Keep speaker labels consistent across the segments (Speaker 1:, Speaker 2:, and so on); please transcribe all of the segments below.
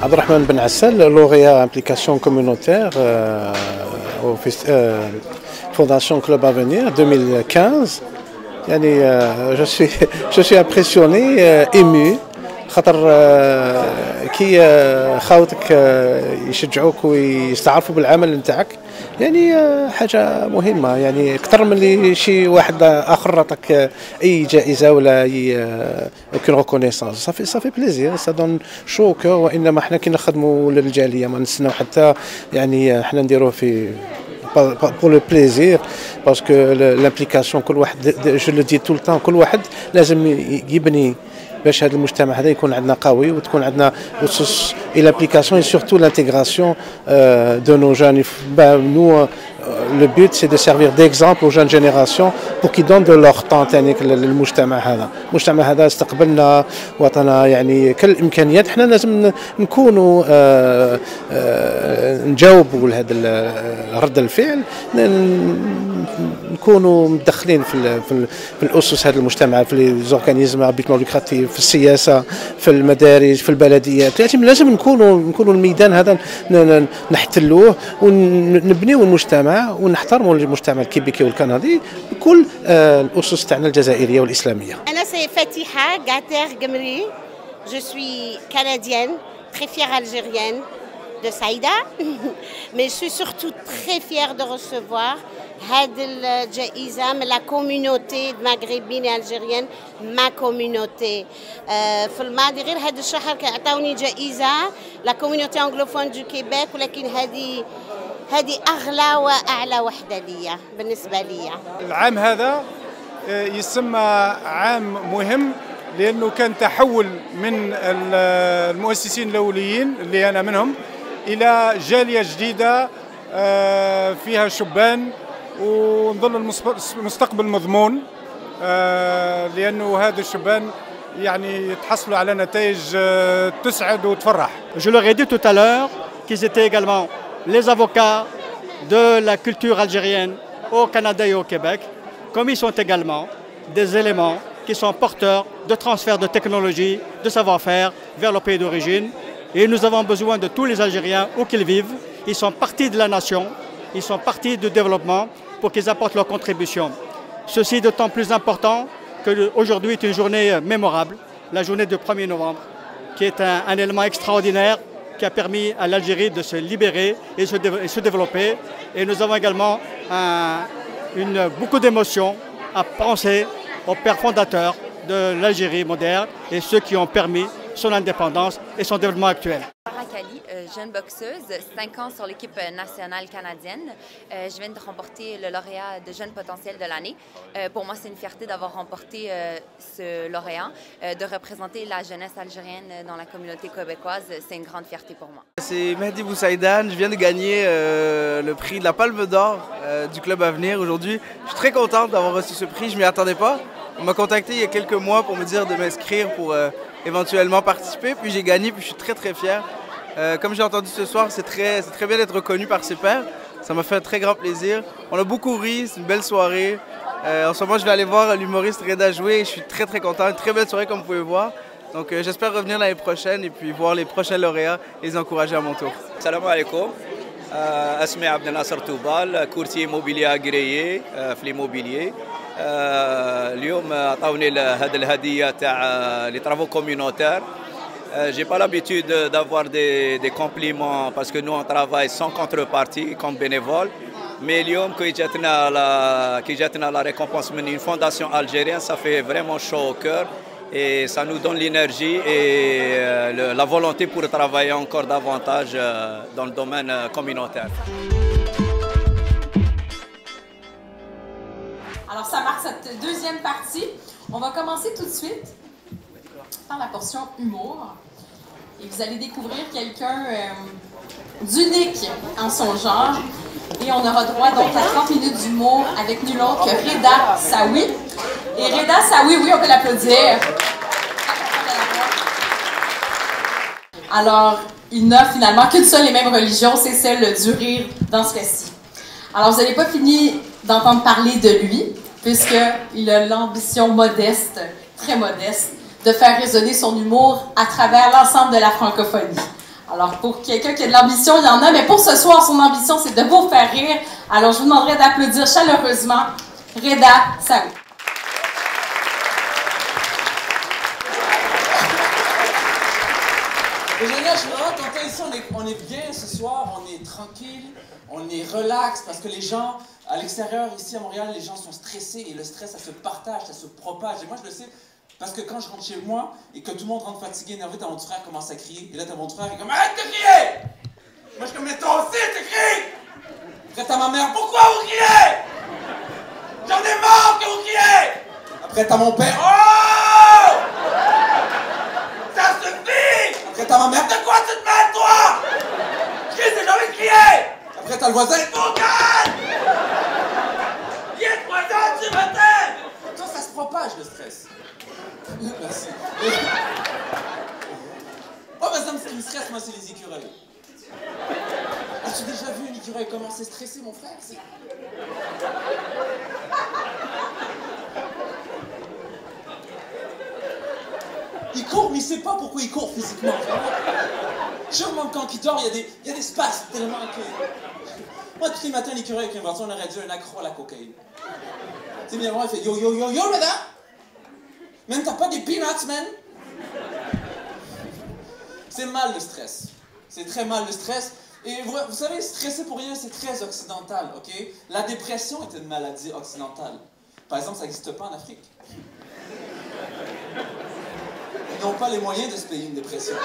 Speaker 1: Abdelrahman Ben Assel, lauréat implication communautaire au Fondation Club Avenir 2015. يعني je suis impressionné, ému. خاطر كي خاوتك يشجعوك ويستعرفوا بالعمل نتاعك يعني حاجه مهمه يعني اكثر من اللي شي واحد اخر عطاك اي جائزه ولا اي اوكين ريكونيسونس صافي بليزير سا دون شو كور وانما حنا كي نخدموا للجاليه ما نستناو حتى يعني حنا نديروه في pour le plaisir parce que l'implication كل واحد je le dis tout le temps كل واحد لازم يبني باش هذا المجتمع هذا يكون عندنا قوي وتكون عندنا اسس et l'application et surtout l'intégration de nos jeunes. Nous, le but c'est de servir d'exemple aux jeunes générations pour qu'ils donnent de leur temps للمجتمع هذا. المجتمع هذا استقبلنا وعطانا يعني كل الامكانيات، احنا لازم نكونوا نجاوبوا لهذا رد الفعل، نكونوا متدخلين في الاسس هذا المجتمع، في ليزورغانيزم ابيتمون لوكراتيف، في السياسه، في المدارج، في البلديات. لازم نكونوا الميدان هذا نحتلوه ونبنيو المجتمع ونحترموا المجتمع الكيبيكي والكندي بكل الاسس تاعنا الجزائريه والاسلاميه.
Speaker 2: انا سي فاتحه غاتير قمري، je suis canadienne, très fière algérienne de Saïda, mais je suis surtout très fière de recevoir هذه الجائزة من la communauté maghrébine et algérienne، ma communauté. في الماضي غير هذا الشهر كأعطوني جائزة la communauté anglophone du Québec، ولكن هذه أغلى وأعلى وحدة ليا بالنسبة لي.
Speaker 3: العام هذا يسمى عام مهم لأنه كان تحول من المؤسسين الأوليين اللي أنا منهم إلى جالية جديدة فيها شبان، ونظن المستقبل مضمون لأنه هذا الشبان يعني يتحصلوا على نتائج تسعد وتفرح.
Speaker 4: Je leur ai dit tout à l'heure qu'ils étaient également les avocats de la culture algérienne au Canada et au Québec, comme ils sont également des éléments qui sont porteurs de transfert de technologie, de savoir-faire vers le pays d'origine. Et nous avons besoin de tous les Algériens où qu'ils vivent. Ils sont partie de la nation, ils sont partie du développement pour qu'ils apportent leur contribution. Ceci est d'autant plus important qu'aujourd'hui est une journée mémorable, la journée du 1er novembre, qui est un élément extraordinaire qui a permis à l'Algérie de se libérer et se développer. Et nous avons également beaucoup d'émotions à penser aux pères fondateurs de l'Algérie moderne et ceux qui ont permis son indépendance et son développement actuel.
Speaker 5: Kali, jeune boxeuse, 5 ans sur l'équipe nationale canadienne. Je viens de remporter le lauréat de jeune potentiel de l'année. Pour moi, c'est une fierté d'avoir remporté ce lauréat, de représenter la jeunesse algérienne dans la communauté québécoise. C'est une grande fierté pour moi.
Speaker 6: C'est Mehdi Boussaïdan, je viens de gagner le prix de la Palme d'Or du Club Avenir aujourd'hui. Je suis très contente d'avoir reçu ce prix, je ne m'y attendais pas. On m'a contacté il y a quelques mois pour me dire de m'inscrire pour éventuellement participer, puis j'ai gagné, puis je suis très très fier. Comme j'ai entendu ce soir, c'est très bien d'être reconnu par ses pairs. Ça m'a fait un très grand plaisir. On a beaucoup ri, c'est une belle soirée. En ce moment, je vais aller voir l'humoriste Reda jouer et je suis très très content. Une très belle soirée comme vous pouvez voir. Donc j'espère revenir l'année prochaine et puis voir les prochains lauréats et les encourager à mon tour.
Speaker 7: Salam alaikum. اسمي عبد الناصر توبال، كورتي موبيليا اغريي في ليموبيليي. اليوم عطاوني هذه الهديه تاع لي طرافو كوميونيتير. J'ai pas l'habitude d'avoir des compliments parce que nous on travaille sans contrepartie comme bénévole. Mais اليوم كي جاتنا la récompense من une fondation algérienne, ça fait vraiment chaud au cœur et ça nous donne l'énergie et la volonté pour travailler encore davantage dans le domaine communautaire.
Speaker 8: Alors ça marque cette deuxième partie. On va commencer tout de suite par la portion humour. Et vous allez découvrir quelqu'un d'unique en son genre. Et on aura droit donc à 30 minutes d'humour avec nul autre que Reda Saoui. Et Reda Saoui, oui, on peut l'applaudir. Alors, il n'a finalement qu'une seule et même religion, c'est celle du rire dans ce cas-ci. Alors, vous n'avez pas fini d'entendre parler de lui, puisqu'il a l'ambition modeste, très modeste, de faire résonner son humour à travers l'ensemble de la francophonie. Alors, pour quelqu'un qui a de l'ambition, il y en a, mais pour ce soir, son ambition, c'est de vous faire rire. Alors, je vous demanderai d'applaudir chaleureusement Reda Saoui.
Speaker 9: Eugénia, je suis vraiment content ici, on est bien ce soir, on est tranquille, on est relax, parce que les gens, à l'extérieur, ici à Montréal, les gens sont stressés, et le stress, ça se partage, ça se propage. Et moi, je le sais, parce que quand je rentre chez moi, et que tout le monde rentre fatigué, énervé, t'as mon petit frère commence à crier, et là, t'as mon petit frère qui est comme « Arrête de crier! » Moi, je suis comme « Mais toi aussi, tu cries! » Après, t'as ma mère « Pourquoi vous criez? J'en ai marre que vous criez! » Après, t'as mon père « Oh! Ça suffit! » Après, t'as ma mère « De quoi tu te mêles, toi? Je crie, j'ai envie de crier! » Après, t'as le voisin « Faut calme! Il est 3 heures du matin! » Toi, ça se propage, le stress. Merci. Oh, par exemple, ce qui me stresse, moi, c'est les écureuils. As-tu déjà vu un écureuil commencer à stresser, mon frère? Il court, mais il sait pas pourquoi il court physiquement. Sûrement, quand il dort, il y a des spasmes tellement que... Moi, tous les matins, l'écureuil avec une voiture, on aurait dû un accro à la cocaïne. Tu sais, bien vraiment, il fait yo, yo, yo, yo, madame! Même t'as pas des peanuts, man! C'est mal le stress. C'est très mal le stress. Et vous savez, stresser pour rien, c'est très occidental, ok? La dépression est une maladie occidentale. Par exemple, ça n'existe pas en Afrique. Ils n'ont pas les moyens de se payer une dépression.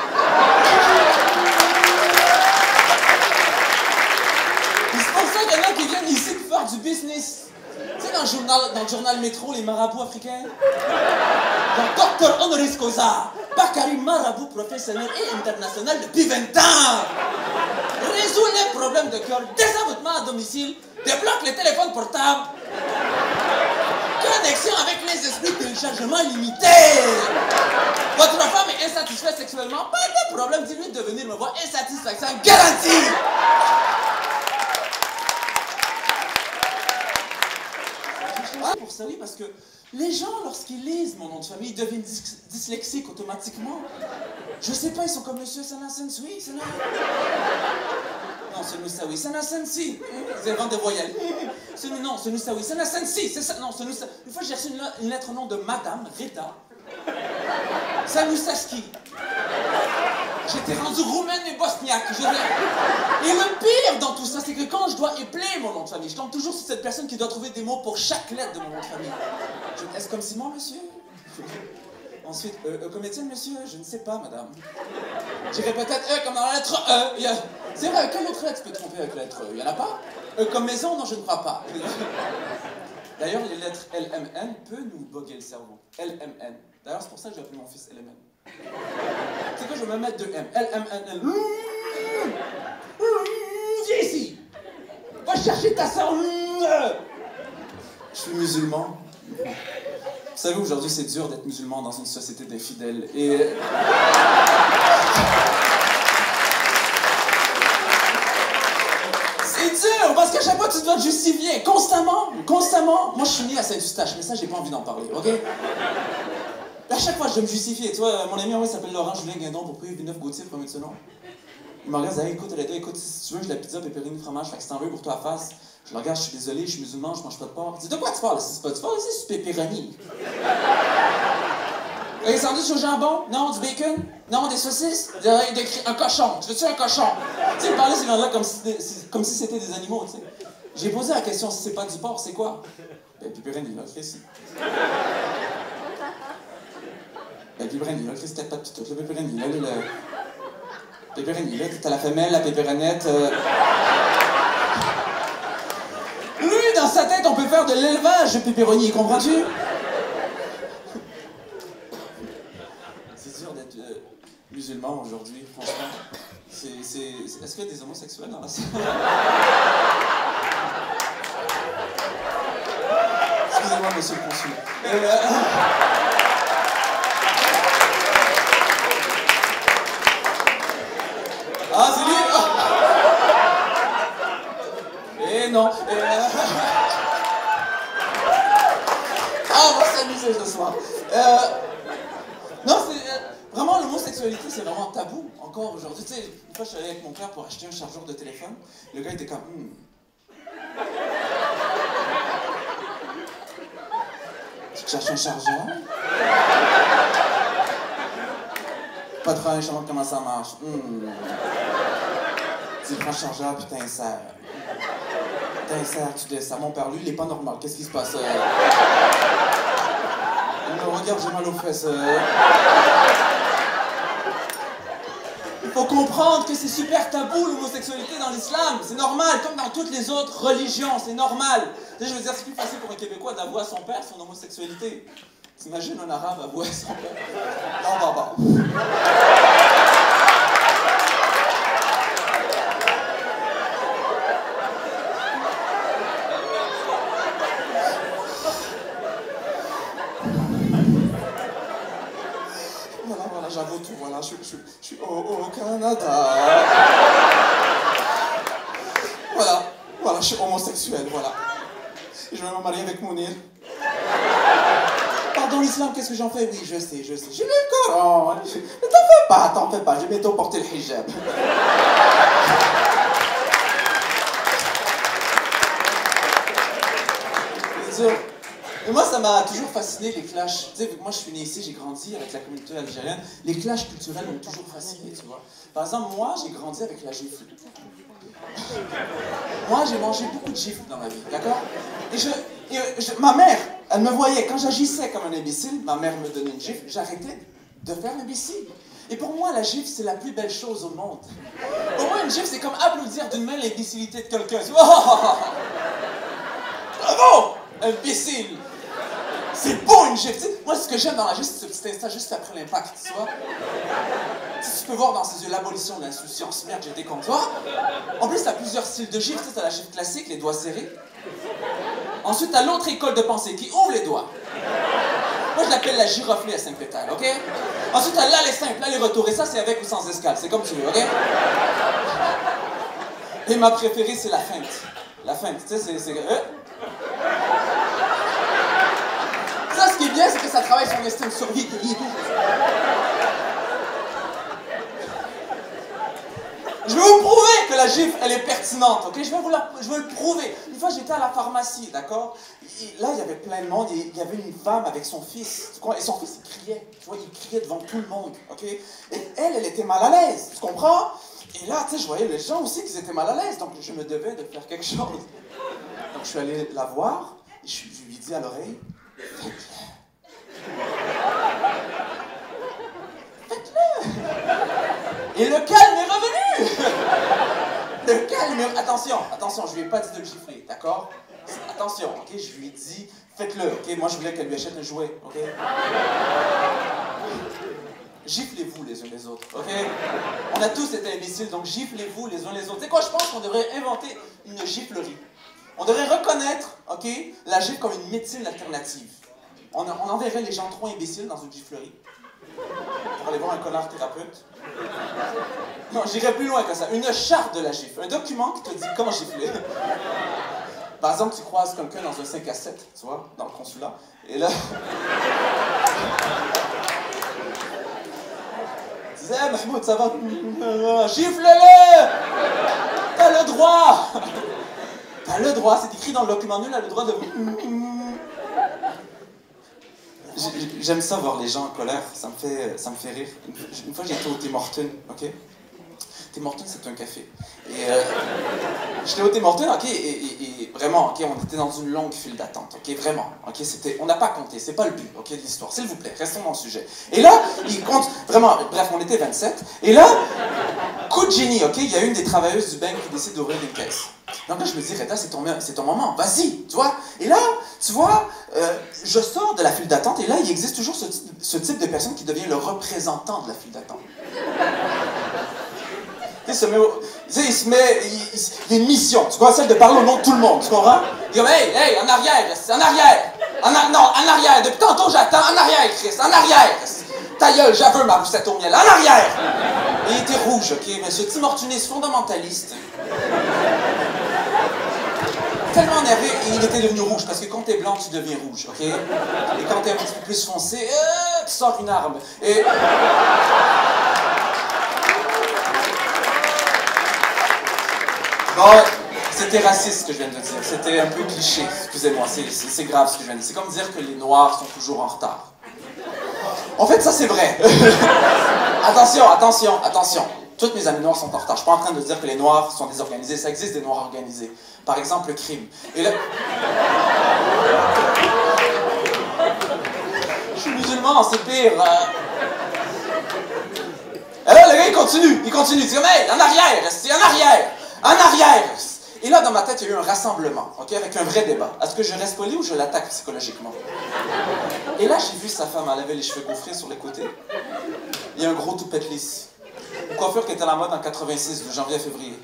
Speaker 9: C'est pour ça qu'il y en a qui viennent ici pour faire du business. Tu sais, dans le journal Métro, les marabouts africains? Donc, docteur honoris causa, Bakary marabout professionnel et international depuis 20 ans. Résout les problèmes de cœur, désavoûtement à domicile, débloque les téléphones portables. Connexion avec les esprits, téléchargement limité. Votre femme est insatisfaite sexuellement, pas de problème, dis-lui de venir me voir, insatisfaction garantie. Pour ça, oui, parce que les gens, lorsqu'ils lisent mon nom de famille, ils deviennent dyslexiques automatiquement. Je sais pas, ils sont comme Monsieur Sanasensi, c'est là. Non, c'est Moussaoui, Sanasensi. Ils inventent des voyelles. Non, c'est Moussaoui, Sanasensi, c'est ça. Non, c'est Moussaoui. Une fois, j'ai reçu une lettre au nom de Madame Reda Sanusaski. J'étais rendu roumaine et bosniaque. Et le pire dans tout ça, c'est que quand je dois épeler mon nom de famille, je tombe toujours sur cette personne qui doit trouver des mots pour chaque lettre de mon nom de famille. Est-ce comme Simon, monsieur? Ensuite, comme Étienne, monsieur? Je ne sais pas, madame. J'irais peut-être comme dans la lettre E. C'est vrai, quelle autre lettre tu peux tromper avec la lettre E? Il n'y en a pas? Comme maison? Non, je ne crois pas. D'ailleurs, les lettres LMN peuvent nous boguer le cerveau. LMN. D'ailleurs, c'est pour ça que j'ai appelé mon fils LMN. C'est quoi, je vais me mettre 2 M. LMN. Viens ici. Va chercher ta soeur. Je suis musulman. Vous savez, aujourd'hui, c'est dur d'être musulman dans une société d'infidèles. Et... c'est dur, parce qu'à chaque fois, tu dois te justifier. Constamment. Moi, je suis né à Saint-Eustache, mais ça, j'ai pas envie d'en parler, ok? À chaque fois, je dois me justifier. Tu vois, mon ami, il s'appelle Laurent Julien Guindon pour prier Villeneuve Gauthier, premier de ce nom. Il me regarde, écoute, si tu veux, j'ai de la pizza, pépérine, fromage, fait que si t'en veux pour toi à face. Je le regarde, je suis désolé, je suis musulman, je mange pas de porc. Il dit, de quoi tu parles? C'est pas du porc, c'est du pépéroni. Un sandwich au jambon? Non, du bacon? Non, des saucisses? Un cochon. Je veux-tu un cochon? Tu sais, il parlait ces gens-là comme si c'était des animaux, tu sais. J'ai posé la question, si c'est pas du porc, c'est quoi? Ben, pépéroni, là, Chris. Ben, pépéroni, là, Chris, peut-être pas tout, le pépéroni, là, pépéroni, là, t'as la femelle, la pépéronette, Lui, dans sa tête, on peut faire de l'élevage de pépéroni, comprends-tu? C'est dur d'être musulman aujourd'hui, franchement. Est-ce qu'il y a des homosexuels dans la salle? Excusez-moi, monsieur le consul. Ah, c'est lui! Eh non! Ah, on va s'amuser ce soir. Non, c'est... vraiment, l'homosexualité l'homosexualité, c'est vraiment tabou, encore aujourd'hui. Tu sais, une fois, je suis allé avec mon père pour acheter un chargeur de téléphone. Le gars était comme... Tu cherches un chargeur? Pas de problème, je te montre comment ça marche. Tu prends le chargeur puis t'insères. T'insères, tu descends. Mon père, lui, il est pas normal. Qu'est-ce qui se passe? Non, regarde, j'ai mal aux fesses. Il faut comprendre que c'est super tabou l'homosexualité dans l'islam. C'est normal, comme dans toutes les autres religions, c'est normal. Tu sais, je veux dire, c'est plus facile pour un Québécois d'avouer à son père son homosexualité. T'imagines un arabe avouer à son père? Non, bon. Voilà, j'avoue tout, voilà, je suis au Canada. Voilà, je suis homosexuel, voilà. Et je vais me marier avec Mounir. Pardon, l'islam, qu'est-ce que j'en fais? Oui, je sais. J'ai lu le Coran. Mais t'en fais pas, j'ai bientôt porté le hijab. Et moi, ça m'a toujours fasciné, les clashs. Tu sais, moi, je suis né ici, j'ai grandi avec la communauté algérienne. Les clashs culturels m'ont toujours fasciné, tu vois. Par exemple, moi, j'ai grandi avec la gifle. Moi, j'ai mangé beaucoup de gifles dans ma vie, d'accord? Et ma mère, elle me voyait, quand j'agissais comme un imbécile, ma mère me donnait une gifle, j'arrêtais de faire l'imbécile. Et pour moi, la gifle, c'est la plus belle chose au monde. Pour moi, une gifle, c'est comme applaudir d'une main l'imbécilité de quelqu'un. Oh! Bravo! Imbécile! C'est beau une gifle! Moi, ce que j'aime dans la gifle, c'est ce petit instant juste après l'impact, tu vois? Tu peux voir dans ses yeux l'abolition de l'insouciance. Merde, j'étais comme toi. En plus, t'as plusieurs styles de gifle. Tu as la gifle classique, les doigts serrés. Ensuite, t'as l'autre école de pensée qui ouvre les doigts. Moi, je l'appelle la giroflée à 5 pétales, ok? Ensuite, t'as l'aller simple, l'aller-retour. Et ça, c'est avec ou sans escale. C'est comme tu veux, ok? Et ma préférée, c'est la feinte. La feinte, tu sais, c'est... Ça, ce qui est bien, c'est que ça travaille sur l'estime de survie. Je vais vous prouver que la gifle, elle est pertinente, ok? Je vais le prouver. Une fois, j'étais à la pharmacie, d'accord? Là, il y avait plein de monde, et il y avait une femme avec son fils, tu comprends? Et son fils, il criait, tu vois, il criait devant tout le monde, ok? Et elle était mal à l'aise, tu comprends? Et là, tu sais, je voyais les gens aussi qui étaient mal à l'aise, donc je me devais de faire quelque chose. Donc, je suis allé la voir, et je lui ai dit à l'oreille, faites-le! Et le calme est revenu! Le calme est... Attention, je lui ai pas dit de le gifler, d'accord? Attention, ok? Je lui ai dit, faites-le, ok? Moi, je voulais qu'elle lui achète un jouet, ok? Giflez-vous les uns les autres, ok? On a tous été imbéciles, donc giflez-vous les uns les autres. Tu sais quoi, je pense qu'on devrait inventer une giflerie. On devrait reconnaître, ok, la gifle comme une médecine alternative. On enverrait les gens trop imbéciles dans une giflerie pour aller voir un connard thérapeute. Non, j'irais plus loin que ça. Une charte de la gifle. Un document qui te dit comment gifler. Par exemple, tu croises quelqu'un dans un 5 à 7, tu vois, dans le consulat, et là... Tu disais, hey, Mahmoud, ça va? Gifle-le! T'as le droit! T'as le droit, c'est écrit dans le document, nul a le droit de... J'aime ça voir les gens en colère, ça me fait rire. Une fois j'étais au Tim Hortons, ok? Tim Hortons, c'est un café. Et j'étais au Tim Hortons, ok? Et vraiment, ok, on était dans une longue file d'attente, ok? Vraiment, ok? On n'a pas compté, c'est pas le but, ok, de l'histoire. S'il vous plaît, restons dans le sujet. Et là, il compte, vraiment, bref, on était 27. Et là, coup de génie, ok? Il y a une des travailleuses du bank qui décide d'ouvrir une caisse. Donc là, je me dis, Reda, c'est ton moment, vas-y, tu vois? Et là, tu vois, je sors de la file d'attente et là, il existe toujours ce type de personne qui devient le représentant de la file d'attente. Il y a une mission, tu vois, celle de parler au nom de tout le monde, tu comprends? Il dit, hey, en arrière, en arrière! En arrière, depuis tantôt j'attends, en arrière, Chris, en arrière! Ta gueule, j'aveux ma poussette au miel, en arrière! Et il était rouge, ok, mais ce Tim Hortoniste fondamentaliste, tellement énervé, et il était devenu rouge, parce que quand t'es blanc, tu deviens rouge, ok? Et quand t'es un petit peu plus foncé, tu sors une arme. Et... Bon, c'était raciste ce que je viens de dire. C'était un peu cliché. Excusez-moi, c'est grave ce que je viens de dire. C'est comme dire que les Noirs sont toujours en retard. En fait, ça c'est vrai. Attention, attention, attention. Toutes mes amis noirs sont en retard. Je suis pas en train de dire que les Noirs sont désorganisés. Ça existe des Noirs organisés. Par exemple, le crime. Et là... Je suis musulman, c'est pire. Et là, le gars, il continue. Il dit, hey, en arrière, en arrière. Et là, dans ma tête, il y a eu un rassemblement, ok, avec un vrai débat. Est-ce que je reste poli ou je l'attaque psychologiquement? Et là, j'ai vu sa femme, elle avait les cheveux gaufrés sur les côtés. Il y a un gros toupette lisse. Une coiffure qui était à la mode en 86, de janvier à février.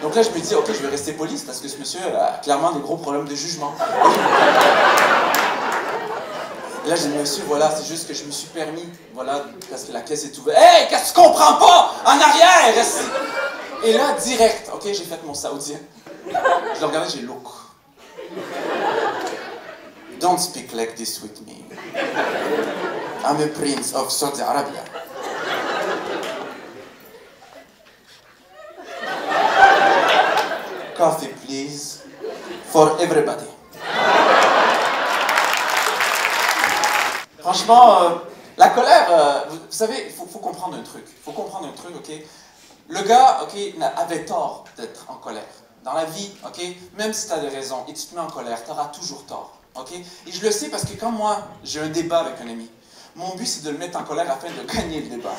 Speaker 9: Donc là, je me dis, ok, je vais rester poli, parce que ce monsieur a clairement des gros problèmes de jugement. Et là, j'ai dit, monsieur, voilà, c'est juste que je me suis permis, voilà, parce que la caisse est ouverte. Hey, qu'est-ce que tu comprends pas? En arrière! Et là, direct, ok, j'ai fait mon saoudien. Je le regardais, j'ai look. Don't speak like this with me. I'm a prince of Saudi Arabia. Coffee, please, for everybody. Franchement, la colère, vous savez, il faut comprendre un truc. Il faut comprendre un truc, ok? Le gars, ok, avait tort d'être en colère. Dans la vie, ok, même si tu as des raisons et tu te mets en colère, tu auras toujours tort, ok? Et je le sais parce que quand moi, j'ai un débat avec un ami, mon but, c'est de le mettre en colère afin de gagner le débat.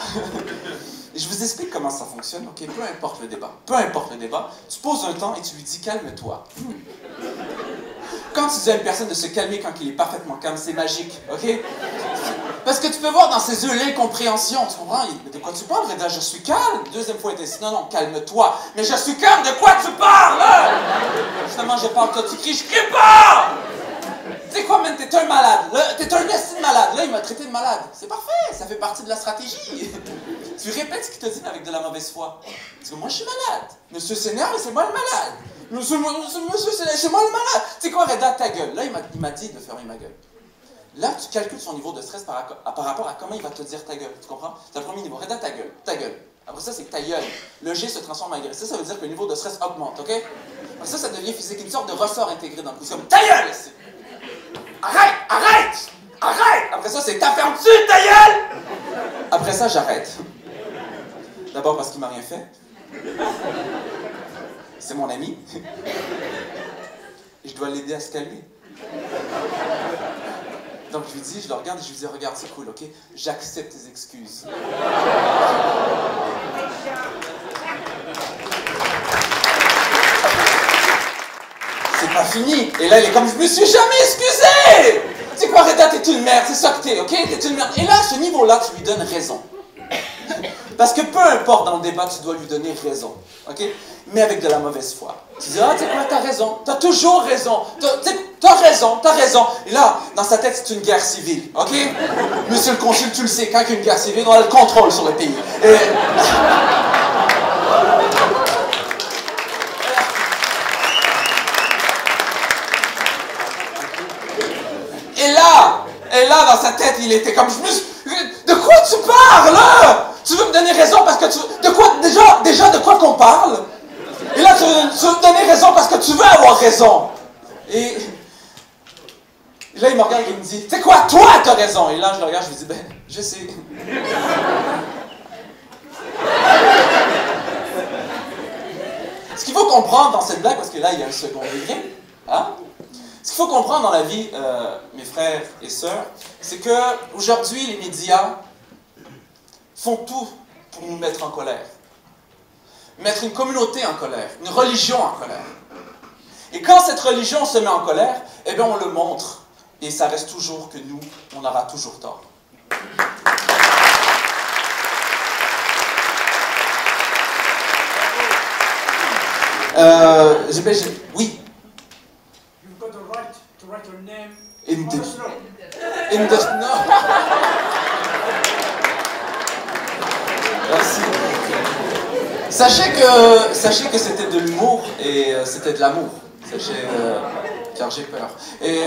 Speaker 9: Et je vous explique comment ça fonctionne, ok? Peu importe le débat. Peu importe le débat, tu poses un temps et tu lui dis « calme-toi ». Quand tu dis à une personne de se calmer quand il est parfaitement calme, c'est magique, ok? Parce que tu peux voir dans ses yeux l'incompréhension, tu comprends? De quoi tu parles, Reda? Je suis calme. Deuxième fois, il était non, non, calme-toi. Mais je suis calme, de quoi tu parles? Justement, je parle, toi tu cries, je crie pas! Tu sais quoi, man, t'es un malade. T'es un estime malade. Là, il m'a traité de malade. C'est parfait, ça fait partie de la stratégie. Tu répètes ce qu'il te dit avec de la mauvaise foi. Parce que moi, je suis malade. Monsieur s'énerve, c'est moi le malade. Monsieur c'est moi le malade. Tu sais quoi, Reda, ta gueule. Là, il m'a dit de fermer ma gueule. Là, tu calcules son niveau de stress par rapport à comment il va te dire ta gueule. Tu comprends? C'est le premier niveau. Reda, ta gueule. Ta gueule. Après ça, c'est ta gueule. Le G se transforme en Y. Ça veut dire que le niveau de stress augmente, ok? Après ça devient physique. Une sorte de ressort intégré dans le coup. C'est comme ta gueule! Arrête! Arrête! Arrête! Après ça, c'est ta ferme-tu, ta gueule! Après ça, j'arrête. D'abord parce qu'il m'a rien fait. C'est mon ami. Et je dois l'aider à se calmer. Donc je lui dis, je le regarde et je lui dis, regarde, c'est cool, ok? J'accepte tes excuses. C'est pas fini. Et là, il est comme, je me suis jamais excusé! C'est quoi, Reda, t'es une merde, c'est ça que t'es, ok? T'es une merde. Et là, à ce niveau-là, tu lui donnes raison. Parce que peu importe dans le débat, tu dois lui donner raison, ok? Mais avec de la mauvaise foi. Tu dis, ah, tu sais quoi, t'as raison, t'as toujours raison, t'as raison. Et là, dans sa tête, c'est une guerre civile, ok? Monsieur le consul, tu le sais, quand il y a une guerre civile, on a le contrôle sur le pays. Et là, dans sa tête, il était comme, de quoi tu parles? Tu veux me donner raison parce que tu... De quoi, déjà de quoi qu'on parle? Et là, tu veux me donner raison parce que tu veux avoir raison. Et là, il me regarde et il me dit, tu sais quoi, toi, t'as raison. Et là, je le regarde, je lui dis, ben, je sais. Ce qu'il faut comprendre dans cette blague, parce que là, il y a un second degré, hein? Ce qu'il faut comprendre dans la vie, mes frères et sœurs, c'est qu'aujourd'hui, les médias font tout pour nous mettre en colère. Mettre une communauté en colère, une religion en colère. Et quand cette religion se met en colère, eh bien on le montre. Et ça reste toujours que nous, on aura toujours tort. Oui.
Speaker 10: You've got the right to write your name
Speaker 9: in the
Speaker 10: snow.
Speaker 9: In the snow. Merci. Sachez que c'était de l'humour et c'était de l'amour. Sachez, car j'ai peur. Et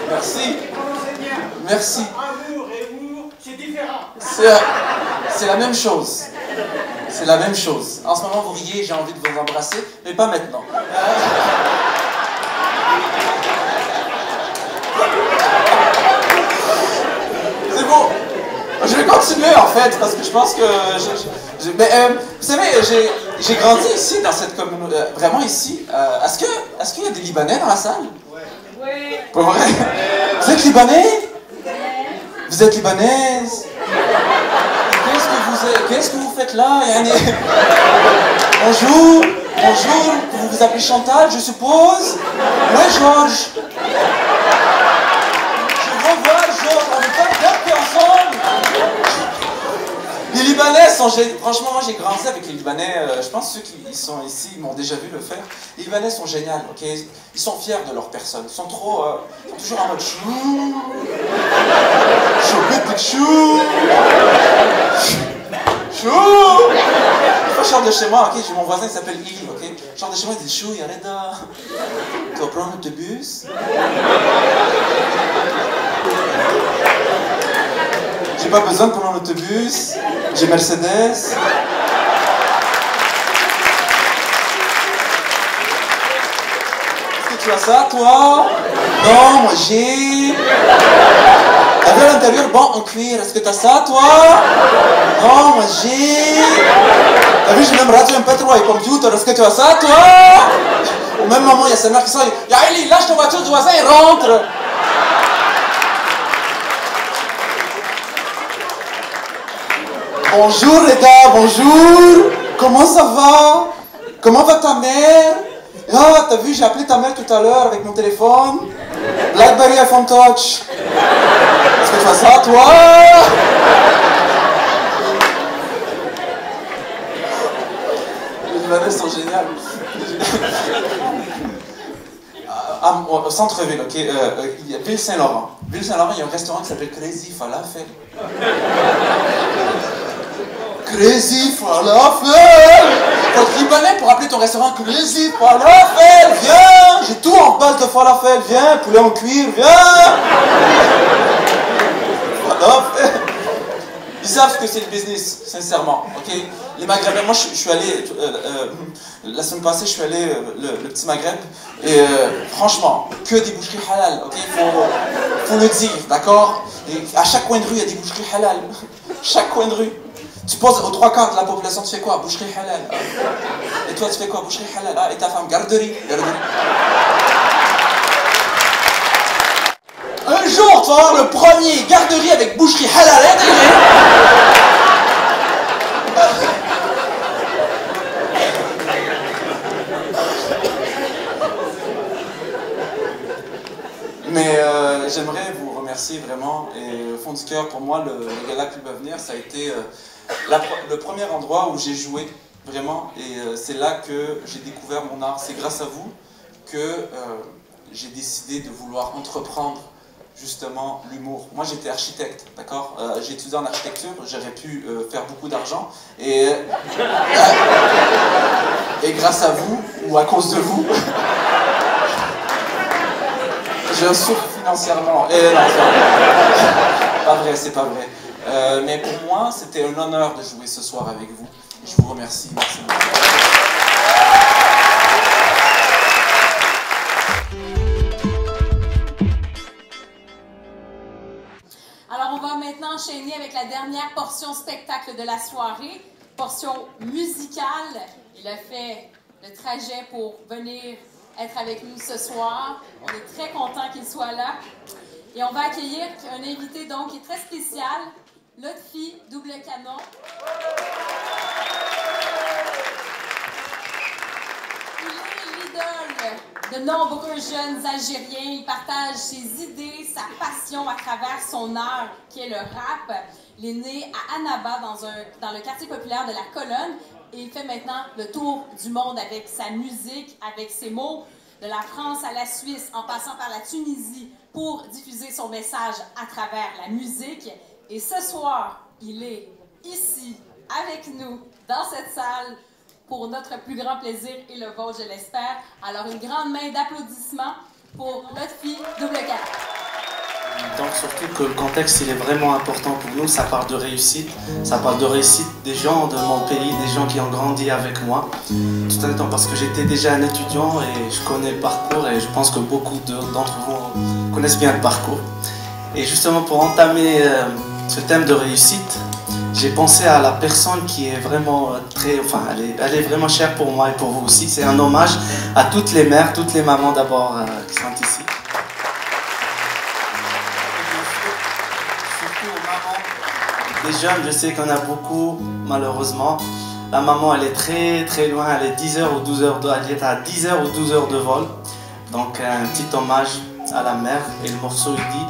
Speaker 9: merci. Merci. C'est la même chose. C'est la même chose. En ce moment, vous riez, j'ai envie de vous embrasser, mais pas maintenant. C'est bon. Je vais continuer en fait, parce que je pense que... vous savez, j'ai grandi ici, dans cette communauté, vraiment ici. Est-ce qu'il y a des Libanais dans la salle? Oui. Pour vrai? Vous êtes Libanais? Vous êtes Libanaise? Qu'est-ce que vous faites là? Bonjour, vous vous appelez Chantal, je suppose? Ouais, Georges. Je revois Georges, on n'est pas bien ensemble. Les Libanais sont géniaux. Franchement, moi j'ai grandi avec les Libanais. Je pense que ceux qui sont ici m'ont déjà vu le faire. Les Libanais sont géniaux, ok? Ils sont fiers de leur personne. Ils sont trop... ils sont toujours en mode chou. Chou. Une fois, je sors de chez moi, ok? J'ai mon voisin qui s'appelle Yves, ok? Je sors de chez moi, il dit chou, Yareda. Tu vas prendre l'autobus? J'ai pas besoin de prendre l'autobus. J'ai Mercedes. Est-ce que tu as ça, toi? Non, moi j'ai... T'as vu à l'intérieur, bon, en cuir. Est-ce que t'as ça, toi? Non, moi j'ai... T'as vu, j'ai même radio MP3 et computer. Est-ce que tu as ça, toi? Au même moment, il y a sa mère qui sort. Ya Eli, lâche ton voiture du voisin et rentre. Bonjour les gars, bonjour. Comment ça va? Comment va ta mère? Ah, t'as vu, j'ai appelé ta mère tout à l'heure avec mon téléphone. BlackBerry iPhone Touch. Est-ce que tu fais ça, toi? Les Libanais sont géniaux. Au centre-ville, ok, il y a Ville-Saint-Laurent. Ville-Saint-Laurent, il y a un restaurant qui s'appelle Crazy Falafel. Crazy Falafel! Faut être Libanais pour appeler ton restaurant Crazy Falafel! Viens! J'ai tout en base de falafel, viens! Poulet en cuir, viens! Falafel! Ils savent que c'est le business, sincèrement, ok? Les Maghrébins, moi je suis allé, la semaine passée, je suis allé le petit Maghreb, et franchement, que des boucheries halal, ok? Faut le dire, d'accord? Et à chaque coin de rue, il y a des boucheries halal. Chaque coin de rue. Tu poses aux 3/4 de la population, tu fais quoi? Boucherie halal. Et toi, tu fais quoi? Boucherie halal. Ah, et ta femme? Garderie. Un jour, tu vas avoir le premier garderie avec boucherie halal intégrée. Mais j'aimerais vous remercier vraiment, et au fond du cœur, pour moi, le Gala Club Avenir, ça a été le premier endroit où j'ai joué, vraiment, et c'est là que j'ai découvert mon art. C'est grâce à vous que j'ai décidé de vouloir entreprendre justement l'humour. Moi j'étais architecte, d'accord? J'ai étudié en architecture, j'aurais pu faire beaucoup d'argent, et grâce à vous, ou à cause de vous, je souffre financièrement. Et non, c'est pas vrai, c'est pas vrai. Mais pour moi, c'était un honneur de jouer ce soir avec vous. Je vous remercie. Merci beaucoup.
Speaker 8: Alors, on va maintenant enchaîner avec la dernière portion spectacle de la soirée, portion musicale. Il a fait le trajet pour venir être avec nous ce soir. On est très content qu'il soit là. Et on va accueillir un invité donc qui est très spécial, Lotfi Double Canon. Il est l'idole de nombreux jeunes Algériens. Il partage ses idées, sa passion à travers son art qui est le rap. Il est né à Annaba, dans le quartier populaire de la Colonne. Et il fait maintenant le tour du monde avec sa musique, avec ses mots, de la France à la Suisse, en passant par la Tunisie, pour diffuser son message à travers la musique. Et ce soir, il est ici, avec nous, dans cette salle, pour notre plus grand plaisir et le vôtre, je l'espère. Alors, une grande main d'applaudissements pour Lotfi Double Canon.
Speaker 11: Donc surtout que le contexte il est vraiment important pour nous, ça parle de réussite. Ça parle de réussite des gens de mon pays, des gens qui ont grandi avec moi. Tout en étant parce que j'étais déjà un étudiant et je connais le parcours et je pense que beaucoup d'entre vous connaissent bien le parcours. Et justement pour entamer ce thème de réussite, j'ai pensé à la personne qui est vraiment elle est vraiment chère pour moi et pour vous aussi. C'est un hommage à toutes les mères, toutes les mamans d'abord qui sont ici. Surtout aux mamans des jeunes, je sais qu'on a beaucoup, malheureusement. La maman, elle est très très loin, elle est 10 heures ou 12 heures elle est à 10 heures ou 12 heures de vol. Donc un petit hommage à la mère et le morceau il dit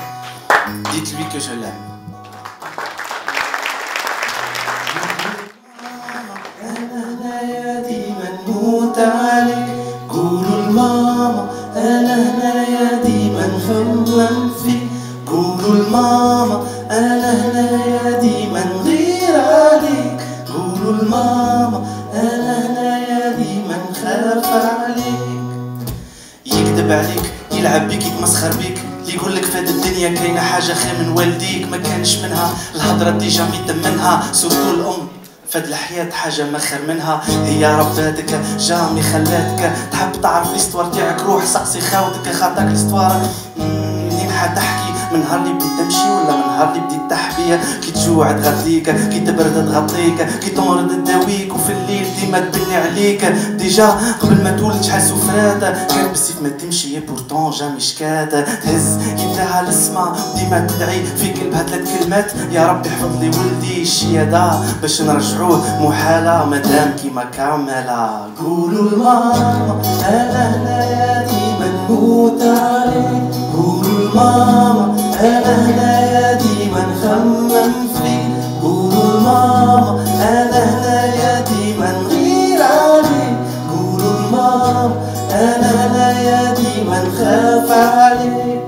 Speaker 11: « Dites-lui que je l'aime ». قولوا لماما أنا هنايا ديما نخمم فيك قولوا لماما أنا هنايا ديما نغير عليك قولوا لماما أنا هنايا ديما نخاف عليك يكذب عليك يلعب بيك يتمسخر بيك يقول لك فهاد الدنيا كاينه حاجه خير من والديك ما كانش منها الهضره ديجا ميتمنها سورتو الام فهاد الحياة حاجة ما خير منها هي رباتك جامي خلاتك تحب تعرف الاستوار تاعك روح سقسي خاوتك خاطرك الاستوار منين حتحكي من نهار اللي بديت تمشي ولا من نهار اللي بديت تحبي كي تجوع تغذيك كي تبرد تغطيك كي تمرض تداويك وفي الليل ديما تبني عليك ديجا قبل ما تولد شحال سفرات كان بالسيف ما تمشي بورتون جامي شكات تهز يدها للسما ديما تدعي في قلبها 3 كلمات يا ربي حفظ لي ولدي الشيادة باش نرجعوه محالة مادام كيما كاملة قولوا لماما أنا هنايا ديما نموت عليك قولوا لماما أنا هنايا ديما نخمم فيك قولوا لماما أنا هنايا ديما نغير عليك قولوا لماما أنا هنايا ديما نخاف عليك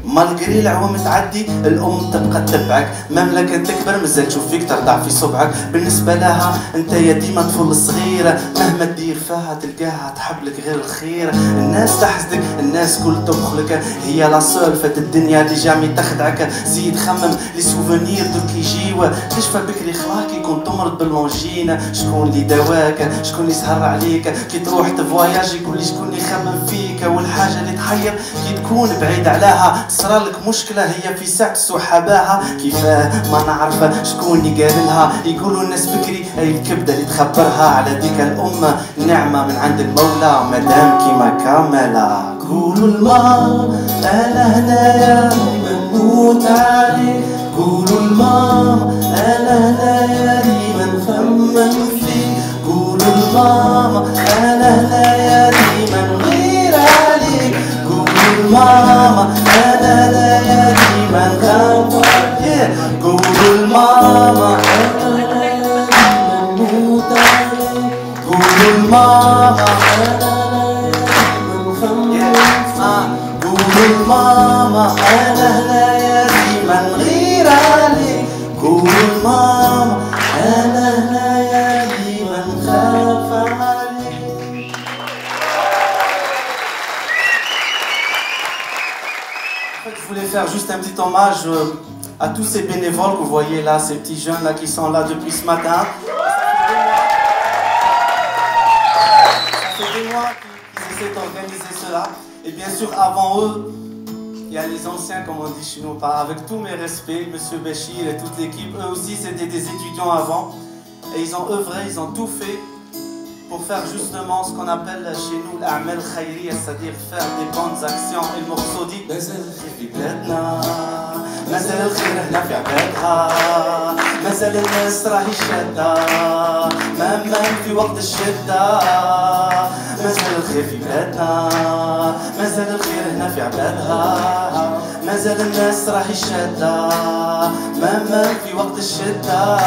Speaker 11: مالغري العوام تعدي الام تبقى تتبعك مملكة تكبر مازال تشوف فيك ترضع في صبعك بالنسبة لها انت يا ديما طفل صغير مهما تدير فيها تلقاها تحب لك غير الخير الناس تحسدك الناس كل تبخلك هي لا سول فات الدنيا اللي جامي تخدعك زيد خمم لي سوفونير دوك يجيو تشفى بكري خلاك يكون تمرض باللونجين شكون اللي دواك شكون اللي سهر عليك كي تروح تفواياج يقول لي شكون اللي يخمم فيك والحاجة اللي تحير كي تكون بعيد عليها صرالك مشكلة هي في ساعة سحباها كيفاه ما نعرف شكون اللي قاللها يقولوا الناس بكري اي الكبدة اللي تخبرها على ديك الأمة نعمة من عند المولى مادام كيما كاملة قولوا لماما أنا هنايا ديما نموت عليك قولوا لماما أنا هنايا ديما نخمم فيك قولوا لماما أنا هنايا ديما نغير عليك قولوا لماما أنا هنايا ديما نخاف عليك قولوا لماما أنا هنايا ديما نموت عليك قولوا لماما أنا قولوا لماما أنا هنايا ديما نغير عليك قولوا لماما أنا هنايا ديما نخاف عليك. Je voulais faire juste un petit hommage à tous ces bénévoles que vous voyez là, ces petits jeunes là qui sont là depuis ce matin. Ça fait des mois qu'ils essaient d'organiser cela. Et bien sûr, avant eux, il y a les anciens, comme on dit chez nous, avec tous mes respects, Monsieur Béchir et toute l'équipe. Eux aussi, c'était des étudiants avant. Et ils ont œuvré, ils ont tout fait pour faire justement ce qu'on appelle chez nous l'A'mal Khayriya, c'est-à-dire faire des bonnes actions. Et le morceau dit مازال الخير هنا في عبادها مازال الناس راهي شادة مهما في وقت الشدة مازال الخير في بلادنا مازال الخير هنا في عبادها مازال الناس راهي شادة مهما في وقت الشدة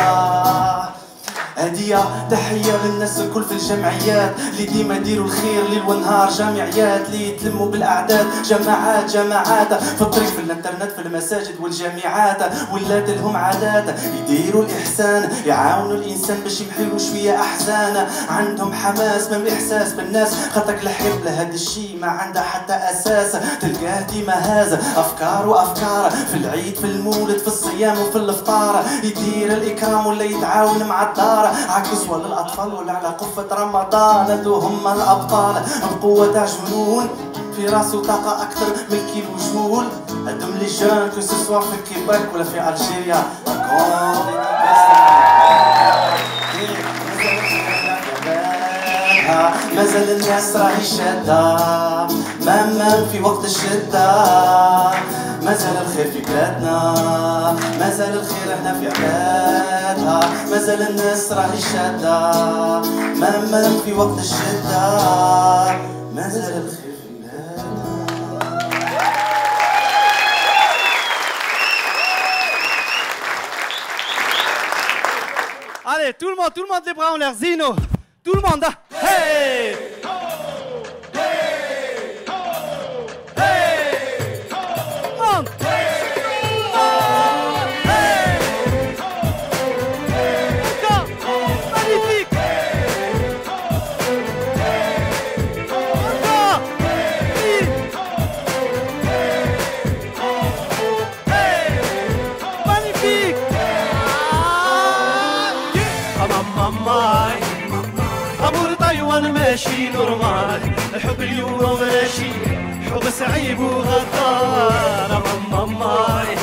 Speaker 11: هدية تحية للناس الكل في الجمعيات اللي ديما يديروا الخير ليل ونهار، جامعيات اللي يتلموا بالاعداد، جماعات في الطريق في الانترنت في المساجد والجامعات، ولات لهم عادات يديروا الاحسان، يعاونوا الانسان باش يمحيوا شويه احزان، عندهم حماس من الاحساس بالناس، خاطرك الحب لهذا الشيء ما عنده حتى اساس، تلقاه ديما هذا افكار وافكار، في العيد في المولد في الصيام وفي الافطار، يدير الاكرام ولا يتعاون مع الدار، عكسوا للاطفال ولا على قفه رمضان، هذو هم الابطال بقوه تاع جنون، في راسو طاقة أكثر من كيلو جول، هادم لي جون كو سوسوا في كيباك ولا في ألجيريا، مازال الناس راهي شادة، مام في وقت الشدة، مازال الخير في بلادنا، مازال الخير هنا في عبادها، مازال الناس راهي شادة، مام في وقت الشدة، مازال الخير.
Speaker 12: Allez, tout le monde les bras en l'air, Zino. Tout le monde, hey! ماشي نورمال، الحب اليوم ماشي حب صعيب وغدار، ماماي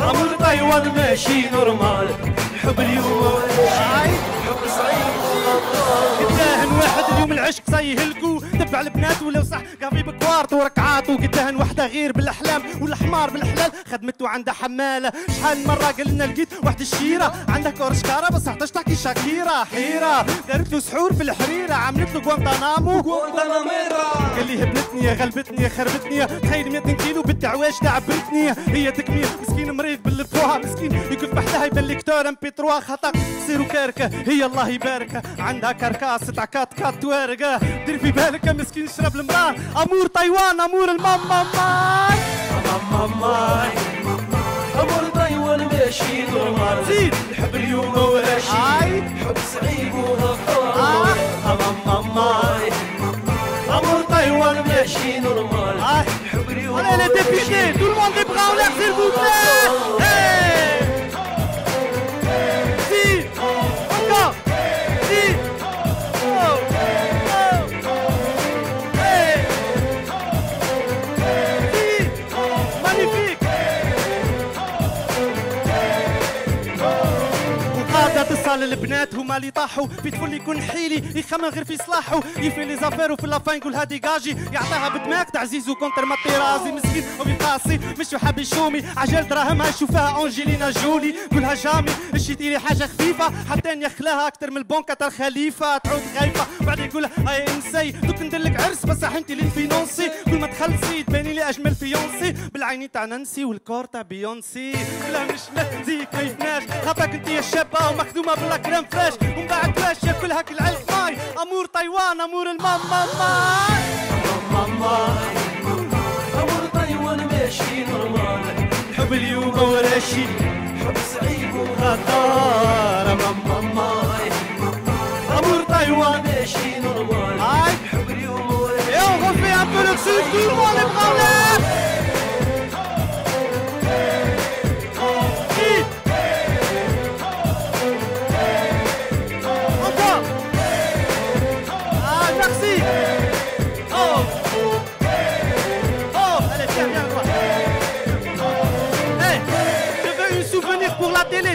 Speaker 12: عمر تايوان ماشي نورمال، الحب اليوم ماشي حب صعيب وغدار، قداهن واحد اليوم العشق سيهلكو، تبع البنات ولو صح قافي بكوارت وركعات، وقداهن وحده غير بالاحلام والحمار بالحلال، خدمته عندها حماله، شحال مره قلنا لقيت واحد الشيره عندها كورشكاره بس عطاش تحكي شاكيره، حيره دارت له سحور في الحريره، عملت له غوانتانامو قال لي هبلتني يا غلبتني يا خربتني، تخيل 200 كيلو بالتعواش تعبرتني، هي تكميل مسكين مريض بالبوها، مسكين يكف بحدها يبان لي كتور ام بي 3 خطا تصيروا كاركه، هي الله يبارك عندها كركاس تعكات كات توارقه، دير في بالك يا مسكين شرب المراه، امور تايوان امور الماما ماي ماي امور تايوان ماشي نورمال، زيد الحب اليوم ماشي حب صعيب وغفار، ماي امور تايوان ماشي نورمال، الحب اليوم ماشي. Allez les députés, tout le monde les bras en l'air s'il vous plaît. Hey! Si, encore, si. Oh, oh. Hey! Si, magnifique. وقاعدة تصل البنات هما اللي طاحوا في طفل يكون حيلي يخمم غير في صلاحه، يفي لي زافير وفي لافان يقول هادي كاجي، يعطيها بدماغ تاع زيزو كونتر ما طيرازي، مسكين وبيقاسي مش حاب يشومي، عجل دراهمها يشوفها انجلينا جولي، قولها جامي شيتي لي حاجه خفيفه حتى يخلاها اكثر من البنكه تاع الخليفه، تعود خايفه بعد يقولها اي انسي دوك ندير لك عرس بس انت اللي تفينونسي، كل ما تخلصي تباني لي اجمل فيونسي، بالعينين تاع نانسي والكور تاع بيونسي، لا مش زيك ما يفناش، خاطرك انت يا شابه ومخدومه بلا كريم فريش، ومن بعد واش ياكلها كل علف ماي، امور تايوان امور الماما ماي ماي امور تايوان ماشي نورمال، الحب اليوم وراشي حب صعيب وغدار، ماما ماي امور تايوان ماشي نورمال، الحب اليوم وراشي. Et on refait un peu le dessus, tout le monde est bras en l'air.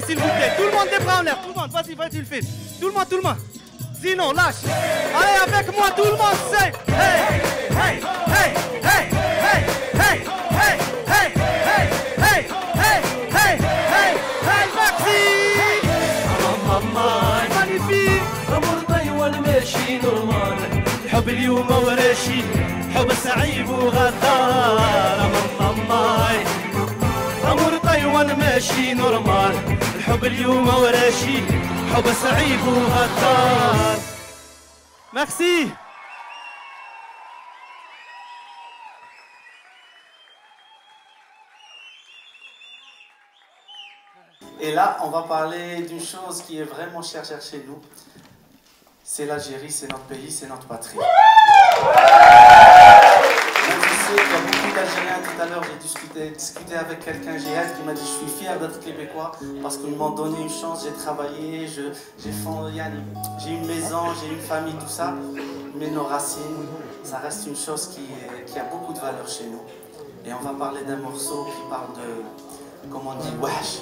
Speaker 12: S'il vous plaît, tout le monde les bras en l'air, tout le monde, vas-y, tu le fais. Tout le monde. Sinon, lâche. Allez, avec moi, tout le monde, c'est hey, hey, hey, hey, hey, hey, hey, hey, hey, hey, hey, hey, hey, hey, merci. Magnifique. أمور تايوان ماشي نورمال، الحب اليوم وراشي حب صعيب وغدار، ماي أمور تايوان ماشي نورمال، الحب الحب اليوم وراشي حب صعيب وغدار. Merci.
Speaker 11: Et là, on va parler d'une chose qui est vraiment chère chez nous. C'est l'Algérie, c'est notre pays, c'est notre patrie. Je sais qu'il y a beaucoup d'Algériens. Tout à l'heure, j'ai discuté avec quelqu'un, Jihad, qui m'a dit je suis fier d'être québécois parce qu'ils m'ont donné une chance, j'ai travaillé, j'ai une maison, j'ai une famille, tout ça. Mais nos racines, ça reste une chose qui a beaucoup de valeur chez nous. Et on va parler d'un morceau qui parle de, comme on dit, wesh,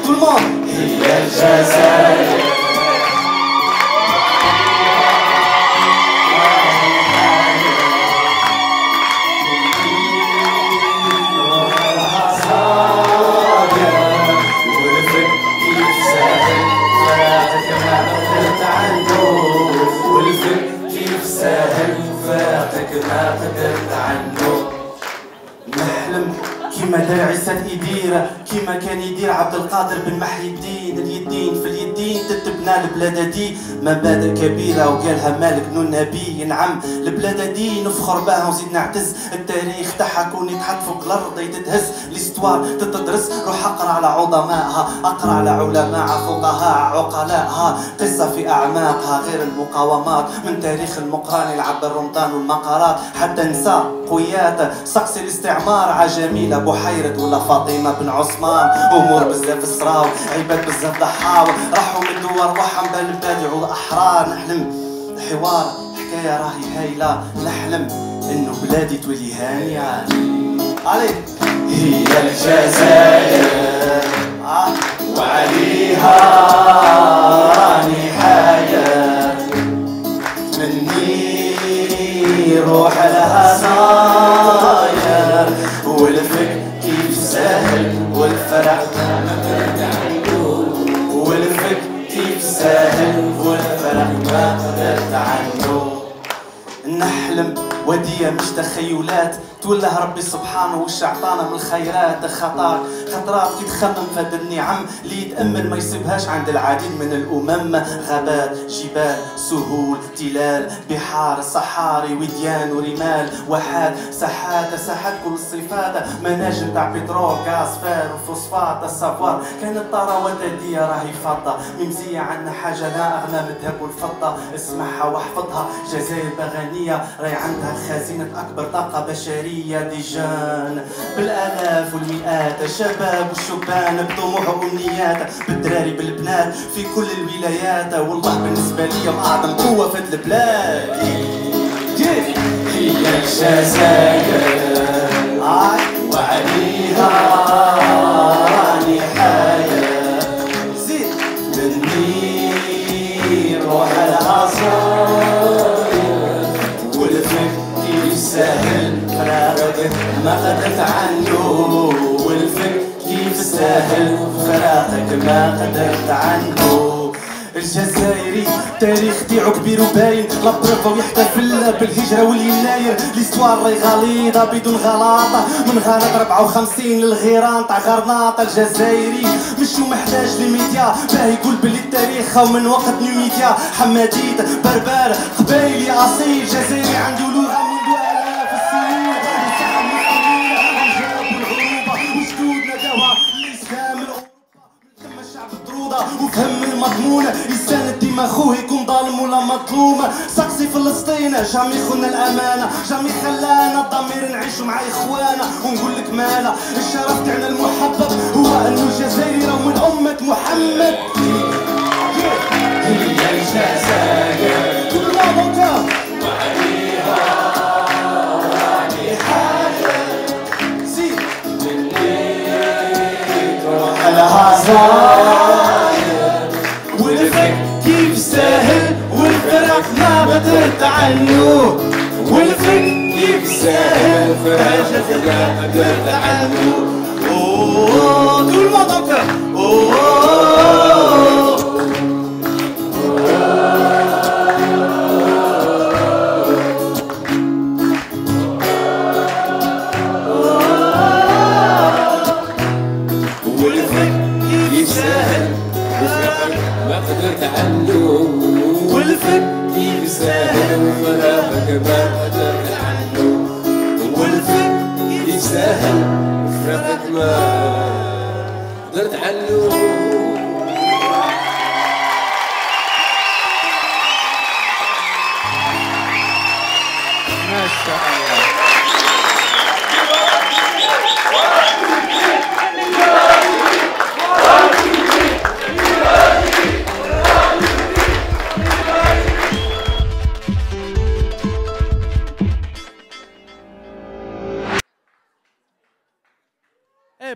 Speaker 11: tout le monde. كيما داعي عيسى يدير كيما كان يدير عبد القادر بن محي الدين. اليدين في اليدين تتبنى البلاد دي مبادئ كبيره وقالها مالك بن النبي. نعم البلاد دي نفخر بها ونزيد نعتز. التاريخ تاعها كون يتحط فوق الارض يتهز. ليستوار تتدرس روح اقرا على عظمائها اقرا على علماء فقهاء عقلائها. قصه في اعماقها غير المقاومات من تاريخ المقران يلعب الرمضان والمقارات حتى نساء قويات سقسي الاستعمار عجميله بحيرة ولا فاطمة بن عثمان. أمور بزاف صراو عباد بزاف ضحاو راحوا من دور وحم بالمبادع والأحرار. نحلم حوار حكاية راهي هايلة نحلم إنه بلادي تولي هانية. علي هي الجزائر وعليها راني حاجة مني روح لها صاير والفكر كيف سهل والفرح ما قدرت عنه. والفكر كيف سهل والفرح ما قدرت عنه. نحلم ودية مش تخيلات توله ربي سبحانه وش عطانا من الخيرات. خطرات كي تخمم فهاد النعم اللي يتأمل ما يسيبهاش عند العديد من الأمم. غابات جبال سهول تلال بحار صحاري وديان ورمال واحات ساحات كل الصفات. مناجم تاع بترول غاز فار وفوسفات. السافوار كانت ثروة ودية راهي فضة ممزية عنا حاجة لا أغنى من الذهب والفضة. اسمعها واحفظها جزائر بغانية راهي عندها خزينة أكبر طاقة بشرية. ديجان بالالاف والمئات الشباب والشبان بطموح وامنيات بالدراري بالبنات في كل الولايات. والله بالنسبه لي اعظم قوه في البلاد هي الجزائر وعليها راني حاجه زيد مني روح لها صاير والفكر كيف سهل فراغك ما قدرت عنه. والفكر كيف سهل فراغك ما قدرت عنه. الجزائري تاريخ تاعو كبير وباين لابروفا ويحتفل بالهجره واليناير. ليستوار راهي غليظه بدون غلاطه من غلط 54 للغيران تاع غرناطه. الجزائري مش محتاج لميديا باه يقول بلي التاريخ ومن وقت نيو ميديا. حماديت بربر قبايلي اصيل جزائري عنده لغه منذ الاف السنين. الشعب مسلمين وجاب العروبه وجدودنا داوها الاسلام تم الشعب الطروده وفهم المضمون. يساند ديما خوه يكون ظالم ولا مظلوم. سقسي فلسطين جامي خلنا الامانه جامي خلانا الضمير نعيشوا مع اخوانا. ونقول لك مالا الشرف تاعنا المحبب هو انه الجزائري راه من امه محمد. هي الجزائر كل ما بكى وعليها راني حاجه زيد مني روح لها صاير يا بدر تعالوا والفن يفسد فرجة يا بدر تعالوا. Oh, tout le monde en chœur. والفن يستاهل وفراقك ما قدرت عنه. والفن يستاهل وفراقك ما قدرت عنه. ما شاء الله.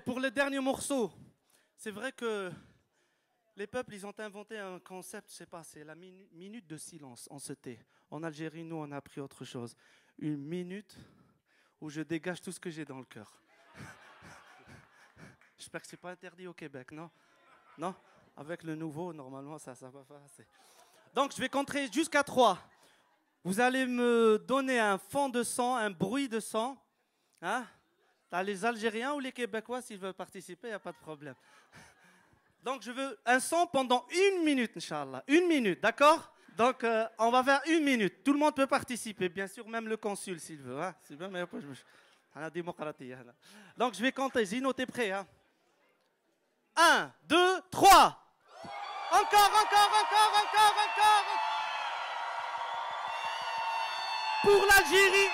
Speaker 13: Pour le dernier morceau, c'est vrai que les peuples, ils ont inventé un concept, je sais pas, c'est la minute de silence, on se tait. En Algérie, nous, on a appris autre chose. Une minute où je dégage tout ce que j'ai dans le cœur. J'espère que c'est pas interdit au Québec, non? Non? Avec le nouveau, normalement, ça va passer. Donc, je vais compter jusqu'à 3. Vous allez me donner un fond de sang, un bruit de sang. Hein? Les Algériens ou les Québécois, s'ils veulent participer, il n'y a pas de problème. Donc, je veux un son pendant 1 minute, Inch'Allah. 1 minute, d'accord? Donc, on va faire 1 minute. Tout le monde peut participer, bien sûr, même le consul, s'il veut. Hein? C'est bien, mais après, la démocratie. Donc, je vais compter. Zino, t'es prêt? Hein? 1, 2, 3. Encore. Pour l'Algérie.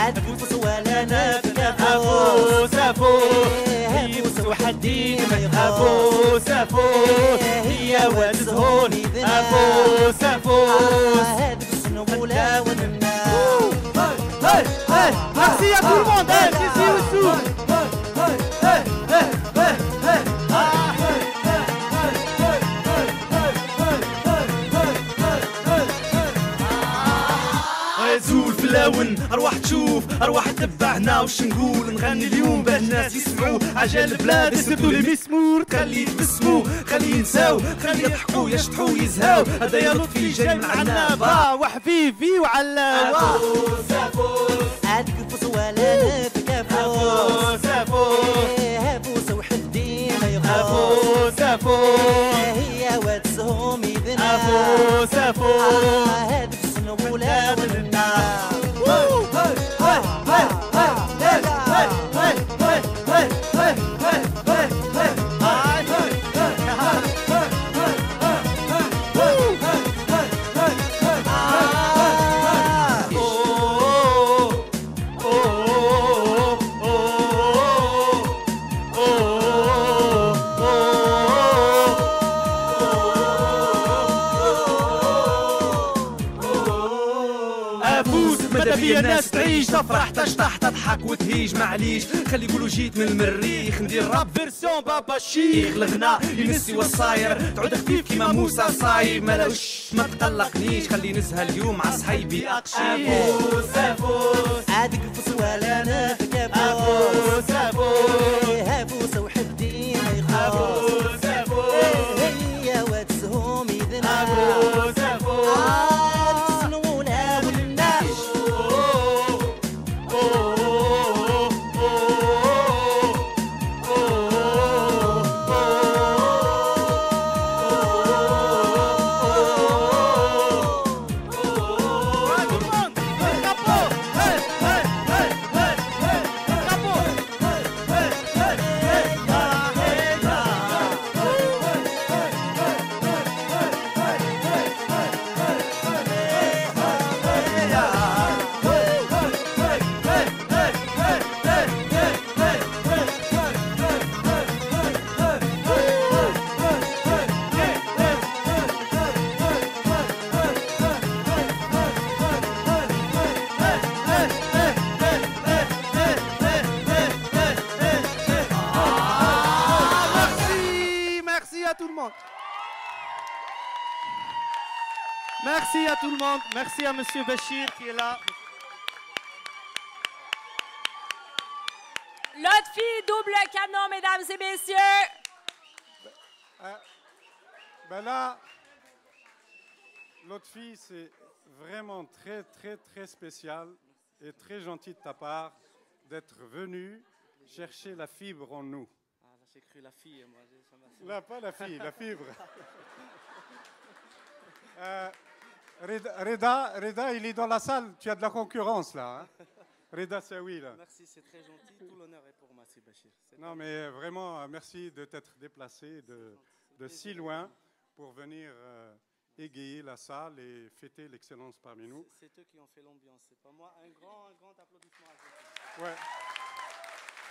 Speaker 11: أفوس ولا نافك أفوس وحدين ما يخافوس هي وتزهون أفوس هذا السنبولة والنار. Merci à tout le monde, ici aussi.
Speaker 12: زول في اللون أرواح تشوف أرواح تتبعنا وش نقول نغني اليوم باش الناس يسمعوا عجل البلاد يسبتوا لي مسمور تخلي يتبسموا خلي ينساو خلي يضحكوا يشطحوا يزهاو هذا يا لطفي جاي من عنابة وحبيبي وعلاوة أفوس عادك فوس ولا نافك أفوس وحدي ما يخاف هي وتزهم يذنا أفوس هذا في السنبولة والنار. الناس تعيش تفرح تشطح تضحك وتهيج معليش خلي يقولوا جيت من المريخ ندير راب فيرسيون بابا شيخ الغناء يمسي والصاير تعود خفيف كيما موسى صايب مالوش ما تقلقنيش خلي نزهى اليوم ع صحيبي اقشي أفوس عادك فوس ولا نافك أفوس وحدي ما يخاف هي وتزهم يذنا أفوس
Speaker 13: Merci à tout le monde. Merci à Monsieur Bachir qui est là.
Speaker 8: L'autre fille, double canon, mesdames et messieurs.
Speaker 3: Ben là, l'autre fille, c'est vraiment très, très, très spécial et très gentil de ta part d'être venu chercher la fibre en nous.
Speaker 13: Ah, là, j'ai cru la fille, moi.
Speaker 3: Là, pas la fille, la fibre. Reda, il est dans la salle. Tu as de la concurrence, là. Hein? Reda Saoui, là.
Speaker 13: Merci, c'est très gentil. Tout l'honneur est pour moi, c'est Bachir.
Speaker 3: Non, mais vraiment, merci de t'être déplacé de si loin pour venir égayer la salle et fêter l'excellence parmi nous.
Speaker 13: C'est eux qui ont fait l'ambiance, c'est pas moi. Un grand applaudissement à vous.
Speaker 3: Ouais.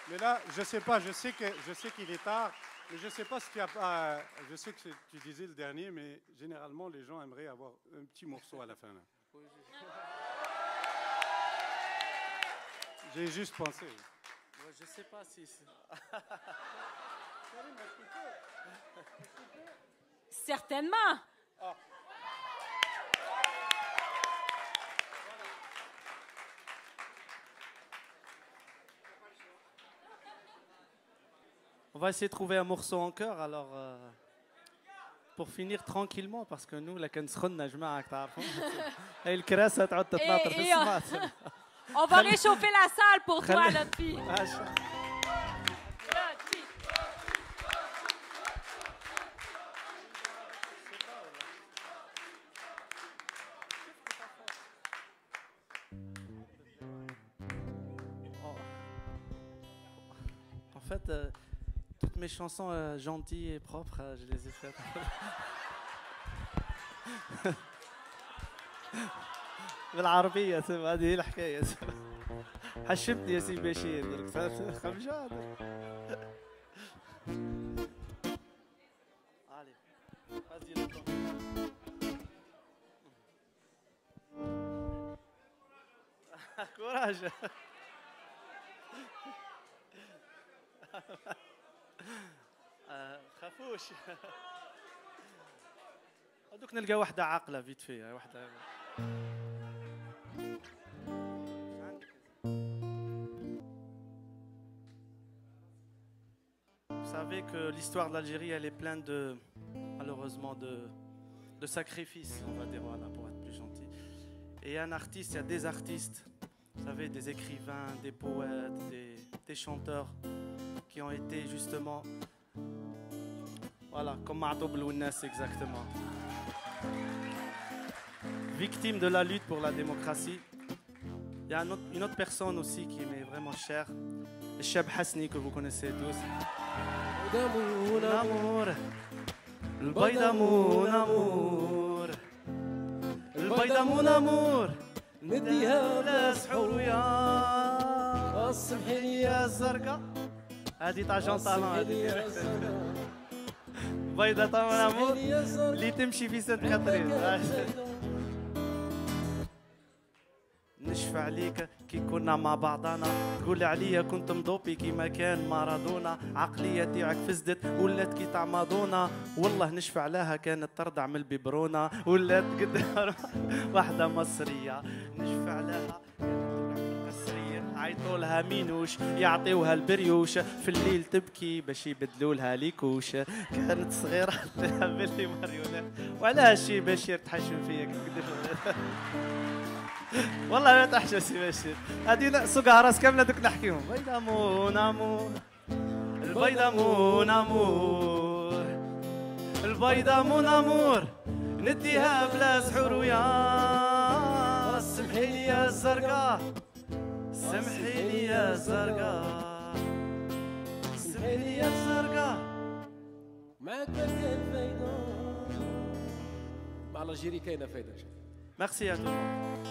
Speaker 3: Mais là, je sais pas, je sais qu'il est tard, mais je sais pas si tu as pas. Je sais que tu disais le dernier, mais généralement, les gens aimeraient avoir un petit morceau à la fin. Là.
Speaker 13: Oui,
Speaker 3: j'ai juste pensé.
Speaker 13: Ouais, je sais pas si.
Speaker 8: Certainement.
Speaker 3: Oh.
Speaker 13: On va essayer de trouver un morceau en chœur, alors pour finir tranquillement, parce que nous, la كنسخنا جماعة تعرفون هي الكراسة تعود تتناطر في السماء.
Speaker 8: On va réchauffer la salle pour toi, notre fille.
Speaker 13: En fait, toutes mes chansons gentilles et propres, je les ai faites. بالعربية هذه هي الحكاية. حشمتني يا سي بشير خمجات. Allez, vas-y le temps. Courage. خافوش. هذوك نلقى واحدة عاقلة فيت فيها واحدة. Vous savez que l'histoire de l'Algérie, elle est pleine de, malheureusement, de sacrifices, on va dire, voilà, pour être plus gentil. Et un artiste, il y a des artistes, vous savez, des écrivains, des poètes, des chanteurs qui ont été justement, voilà, comme Ma'toub Lounas exactement, victimes de la lutte pour la démocratie. Il y a une autre personne aussi qui m'est vraiment chère, le Cheb Hasni, que vous connaissez tous. Mon amour, le bayda mon amour, le bayda mon amour, نديها ولا سحور ويا سمحيلي يا الزرقاء هذه تاع جون طالون هذه بيضة تاع mon amour اللي تمشي في سنت كاترين نشفع عليك كي كنا مع بعضنا تقول عليا كنت مضوبي كيما كان مارادونا عقلية تاعك فزدت ولات كي تاع مادونا والله نشفع لها كانت ترضع من الببرونة ولات قدام واحدة مصرية نشفع لها عيطوا لها مينوش يعطيوها البريوش في الليل تبكي باش يبدلوا لها ليكوش كانت صغيرة تلعب لي ماريونات وعلى هالشي بشير تحشم فيا كيف والله ما تحشم سي بشير هادي سوق راس كامله دوك نحكيهم بيضة مون امور البيضة مون امور البيضة مون امور نديها بلا سحور ويا سمحيلي يا الزرقاء سمحيلي يا الزرقاء سمحيلي يا الزرقاء
Speaker 9: معك كاين فايدة مع الجيري كاينة فايدة.
Speaker 13: Merci à tout le monde.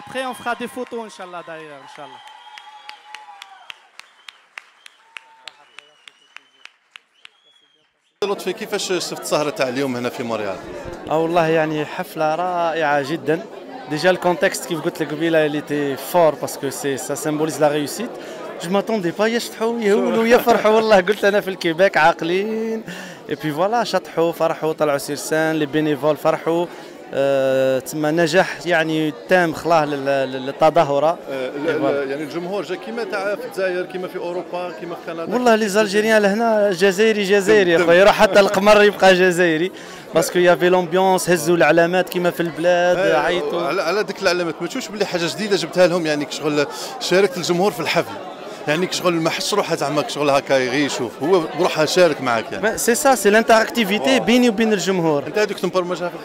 Speaker 13: Après, on fera des photos, Inch'Allah, d'ailleurs, Inch'Allah.
Speaker 14: لطفي كيفاش شفت سهرة تاع اليوم هنا في مونريال؟
Speaker 15: والله يعني حفلة رائعة جدا. Déjà le contexte كيف قلت لك قبيله اللي تي فور باسكو سي سا سيمبوليز لا ريوسيت جو ماتوندي با يشطحوا يهولوا يفرحوا والله قلت انا في الكيباك عاقلين اي بي فوالا شطحوا فرحوا طلعوا سيرسان لي بينيفول فرحوا تسمى نجاح يعني تام خلاه للتظاهره.
Speaker 14: يعني الجمهور جا كيما تاع في الجزائر كيما في اوروبا كيما في كندا.
Speaker 15: والله لي زالجيريان لهنا جزائري يا خويا، يروح حتى القمر يبقى جزائري باسكو يافي لومبيونس، هزوا العلامات كيما في البلاد عيطوا
Speaker 14: على ديك العلامات. ما تشوفش بلي حاجه جديده جبتها لهم يعني شغل شاركت الجمهور في الحفل يعني شغل ما حش روحها زعما شغل هكا غير يشوف هو بروحها شارك معاك يعني.
Speaker 15: سي سا سي لانتراكتيفيتي بيني وبين الجمهور.
Speaker 14: انت هذوك تمبرمجها في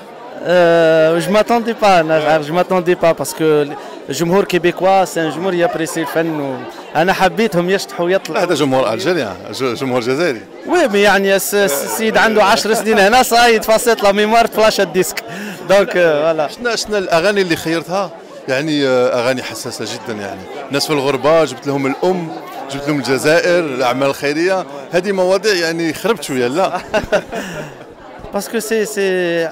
Speaker 15: جو ماتوندي با انا جو ماتوندي با باسكو الجمهور كيبيكوا سي جمهور يابريسي الفن انا حبيتهم يشطحوا ويطلعوا.
Speaker 14: هذا جمهور الجيريان جمهور جزائري.
Speaker 15: وي مي يعني السيد عنده 10 سنين هنا صايد فاسيت لا ميموار فلاش الديسك دونك فوالا.
Speaker 14: شنو الاغاني اللي خيرتها يعني اغاني حساسه جدا يعني ناس في الغربه جبت لهم الام جبت لهم الجزائر الاعمال الخيريه هذه مواضيع يعني خربت شويه لا
Speaker 15: باسكو سي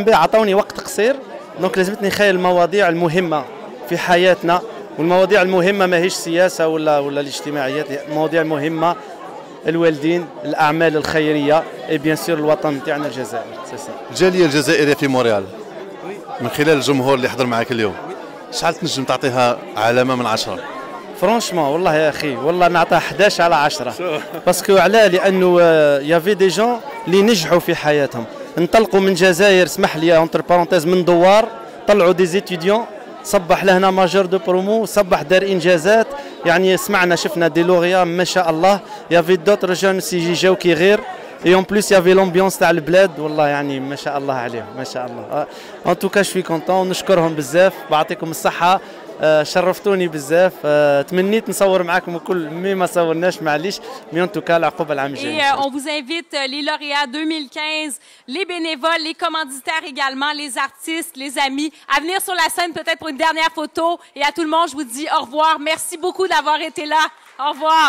Speaker 15: عطاوني وقت قصير دونك لازمتني نخيل المواضيع المهمه في حياتنا والمواضيع المهمه ماهيش سياسه ولا الاجتماعيات المواضيع المهمه الوالدين الاعمال الخيريه اي بيان سور الوطن تاعنا الجزائر سي سا.
Speaker 14: الجاليه الجزائريه في مونريال من خلال الجمهور اللي حضر معك اليوم شحال تنجم تعطيها علامه من 10؟
Speaker 15: فرانشمون والله يا اخي والله نعطيها 11 على 10 باسكو علاه لانه يافي دي جون اللي نجحوا في حياتهم انطلقوا من الجزائر اسمح لي اونتر بارونتيز من دوار طلعوا دي زيتيديون صبح لهنا ماجور دو برومو صبح دار انجازات يعني سمعنا شفنا دي لوريا ما شاء الله يافي دوتر جون سي جاو كي غير اي اون بليس يافي لومبيونس تاع البلاد والله يعني ما شاء الله عليهم ما شاء الله. ان توكا شوي كونتون نشكرهم بزاف بعطيكم الصحه شرفتوني بزاف تمنيت نصور معاكم الكل مي ما صورناش معليش مي ان توكا العقوبه العام الجاي.
Speaker 8: Et on vous invite les lauréats 2015, les bénévoles, les commanditaires également, les artistes, les amis à venir sur la scène peut-être pour une dernière photo et à tout le monde je vous dis au revoir. Merci beaucoup d'avoir été là. Au revoir.